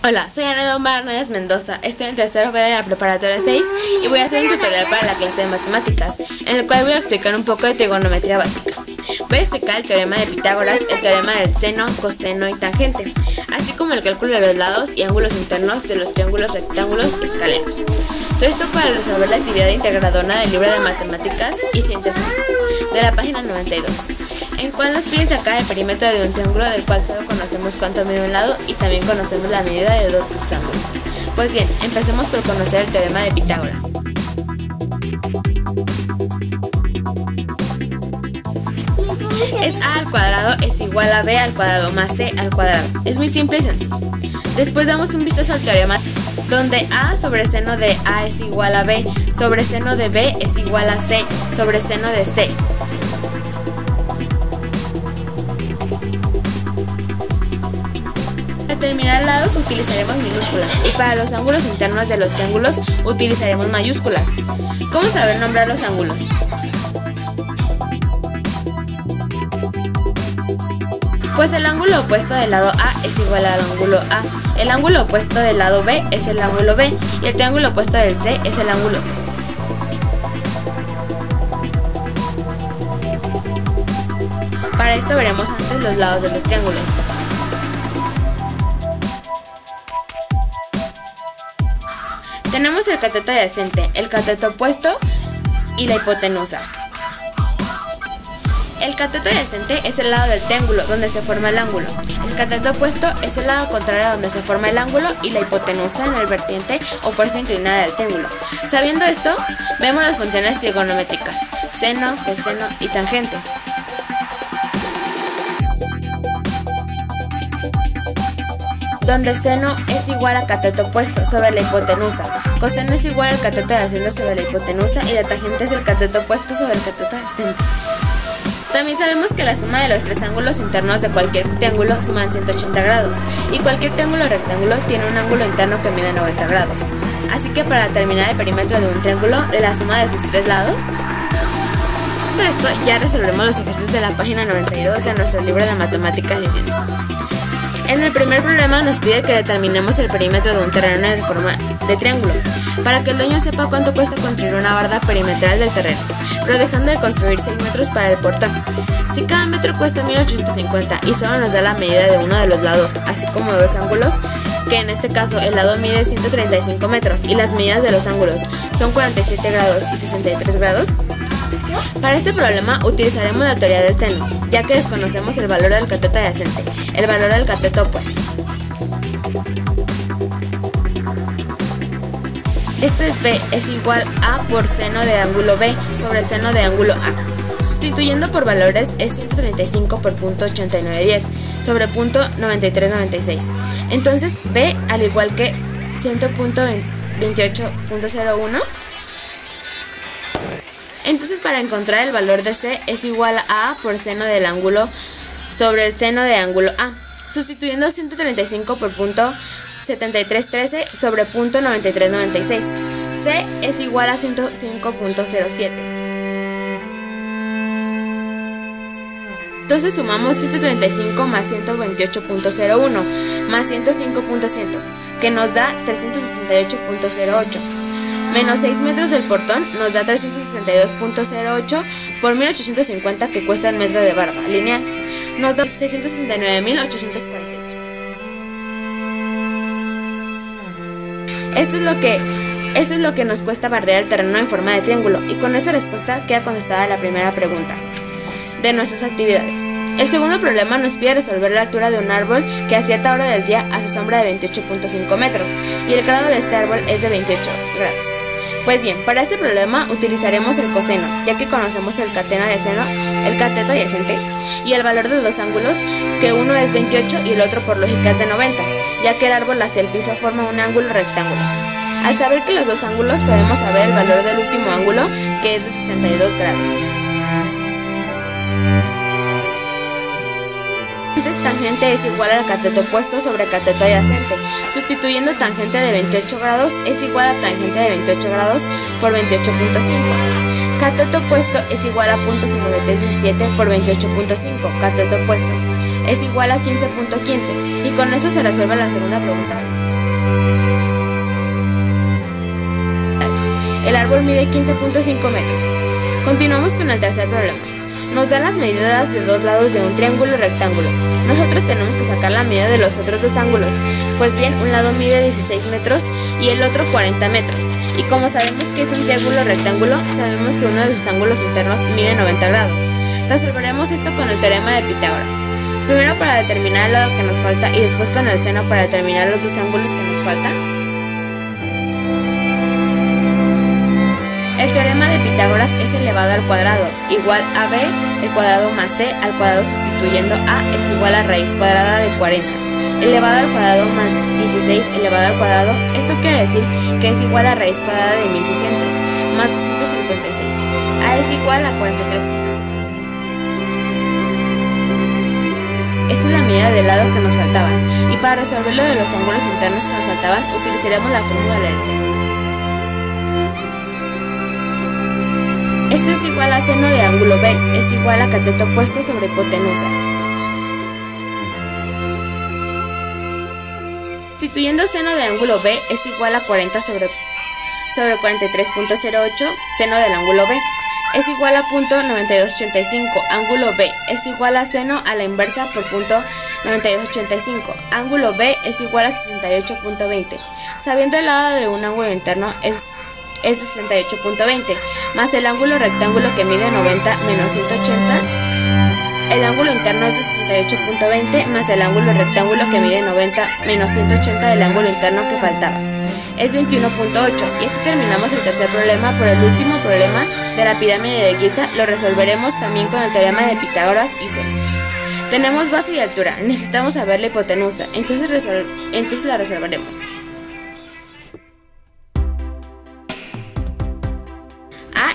Hola, soy Ana Hernández Mendoza, estoy en el tercero B de la preparatoria 6 y voy a hacer un tutorial para la clase de matemáticas, en el cual voy a explicar un poco de trigonometría básica. Voy a explicar el teorema de Pitágoras, el teorema del seno, coseno y tangente, así como el cálculo de los lados y ángulos internos de los triángulos, rectángulos y escalenos. Todo esto para resolver la actividad integradora del libro de Matemáticas y Ciencias 1, de la página 92. En cual nos piden sacar el perímetro de un triángulo del cual solo conocemos cuánto mide un lado y también conocemos la medida de dos de sus ángulos. Pues bien, empecemos por conocer el teorema de Pitágoras. Es a al cuadrado es igual a b al cuadrado más c al cuadrado. Es muy simple y sencillo. Después damos un vistazo al teorema donde a sobre seno de a es igual a b, sobre seno de b es igual a c, sobre seno de c. Para determinar lados utilizaremos minúsculas y para los ángulos internos de los triángulos utilizaremos mayúsculas. ¿Cómo saber nombrar los ángulos? Pues el ángulo opuesto del lado A es igual al ángulo A, el ángulo opuesto del lado B es el ángulo B y el triángulo opuesto del C es el ángulo C. Para esto veremos antes los lados de los triángulos. Tenemos el cateto adyacente, el cateto opuesto y la hipotenusa. El cateto adyacente es el lado del triángulo donde se forma el ángulo. El cateto opuesto es el lado contrario donde se forma el ángulo y la hipotenusa en el vertiente o fuerza inclinada del triángulo. Sabiendo esto, vemos las funciones trigonométricas: seno, coseno y tangente. Donde seno es igual a cateto opuesto sobre la hipotenusa, coseno es igual al cateto adyacente sobre la hipotenusa y la tangente es el cateto opuesto sobre el cateto adyacente. También sabemos que la suma de los tres ángulos internos de cualquier triángulo suman 180 grados y cualquier triángulo rectángulo tiene un ángulo interno que mide 90 grados. Así que para determinar el perímetro de un triángulo de la suma de sus tres lados, con esto ya resolveremos los ejercicios de la página 92 de nuestro libro de Matemáticas y Ciencias. En el primer problema nos pide que determinemos el perímetro de un terreno en forma de triángulo, para que el dueño sepa cuánto cuesta construir una barda perimetral del terreno, pero dejando de construir 6 metros para el portón. Si cada metro cuesta 1850 y solo nos da la medida de uno de los lados, así como de dos ángulos, que en este caso el lado mide 135 metros y las medidas de los ángulos son 47 grados y 63 grados, para este problema utilizaremos la teoría del seno, ya que desconocemos el valor del cateto adyacente, el valor del cateto opuesto. Esto es B es igual a por seno de ángulo B sobre seno de ángulo A. Sustituyendo por valores es 135 por punto 8910 sobre punto 9396. Entonces B, al igual que 100.28.01, entonces para encontrar el valor de C es igual a por seno del ángulo sobre el seno de ángulo A, sustituyendo 135 por punto 7313 sobre punto 9396. C es igual a 105.07. Entonces sumamos 135 más 128.01 más 105.100, que nos da 368.08. Menos 6 metros del portón nos da 362.08 por 1850 que cuesta el metro de barda lineal. Nos da 669.848. Eso es lo que nos cuesta bardear el terreno en forma de triángulo, y con esta respuesta queda contestada la primera pregunta de nuestras actividades. El segundo problema nos pide resolver la altura de un árbol que a cierta hora del día hace sombra de 28.5 metros y el grado de este árbol es de 28 grados. Pues bien, para este problema utilizaremos el coseno, ya que conocemos el cateto adyacente y el valor de los ángulos, que uno es 28 y el otro por lógica es de 90, ya que el árbol hacia el piso forma un ángulo rectangular. Al saber que los dos ángulos podemos saber el valor del último ángulo, que es de 62 grados. Entonces tangente es igual al cateto opuesto sobre cateto adyacente. Sustituyendo tangente de 28 grados es igual a tangente de 28 grados por 28.5. Cateto opuesto es igual a .5317 por 28.5. Cateto opuesto es igual a 15.15. Y con eso se resuelve la segunda pregunta. El árbol mide 15.5 metros. Continuamos con el tercer problema. Nos dan las medidas de dos lados de un triángulo rectángulo. Nosotros tenemos que sacar la medida de los otros dos ángulos. Pues bien, un lado mide 16 metros y el otro 40 metros. Y como sabemos que es un triángulo rectángulo, sabemos que uno de sus ángulos internos mide 90 grados. Resolveremos esto con el teorema de Pitágoras. Primero para determinar el lado que nos falta y después con el seno para determinar los dos ángulos que nos faltan. El teorema de Pitágoras es elevado al cuadrado igual a b el cuadrado más c al cuadrado sustituyendo a es igual a raíz cuadrada de 40 elevado al cuadrado más 16 elevado al cuadrado. Esto quiere decir que es igual a raíz cuadrada de 1600 más 256. A es igual a 43. Esta es la medida del lado que nos faltaba y para resolver lo de los ángulos internos que nos faltaban utilizaremos la fórmula del seno. Esto es igual a seno de ángulo B, es igual a cateto opuesto sobre hipotenusa. Sustituyendo seno de ángulo B es igual a 40 sobre 43.08, seno del ángulo B. Es igual a .9285, ángulo B es igual a seno a la inversa por .9285, ángulo B es igual a 68.20. Sabiendo el lado de un ángulo interno es 68.20, más el ángulo rectángulo que mide 90 menos 180, el ángulo interno es de 68.20 más el ángulo rectángulo que mide 90 menos 180 del ángulo interno que faltaba, es 21.8. Y así terminamos el tercer problema. Por el último problema de la pirámide de Giza lo resolveremos también con el teorema de Pitágoras y seno. Tenemos base y altura, necesitamos saber la hipotenusa, entonces la resolveremos.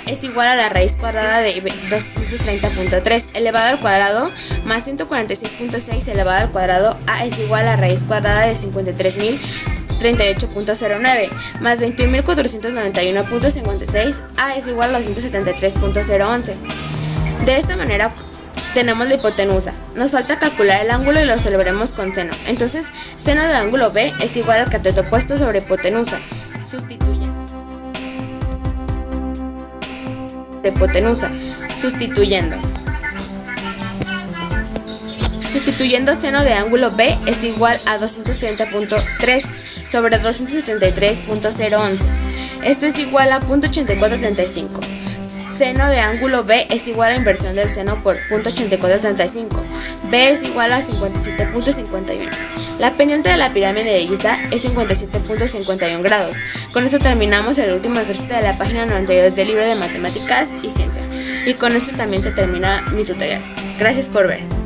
Es igual a la raíz cuadrada de 230.3 elevado al cuadrado más 146.6 elevado al cuadrado. A es igual a la raíz cuadrada de 53.038.09 más 21.491.56. A es igual a 273.011. De esta manera tenemos la hipotenusa. Nos falta calcular el ángulo y lo resolveremos con seno. Entonces, seno del ángulo B es igual al cateto opuesto sobre hipotenusa. Sustituyendo seno de ángulo B es igual a 230.3 sobre 273.011. Esto es igual a .8435. Seno de ángulo B es igual a inversión del seno por .8435. B es igual a 57.51. La pendiente de la pirámide de Giza es 57.51 grados. Con esto terminamos el último ejercicio de la página 92 del libro de Matemáticas y Ciencia. Y con esto también se termina mi tutorial. Gracias por ver.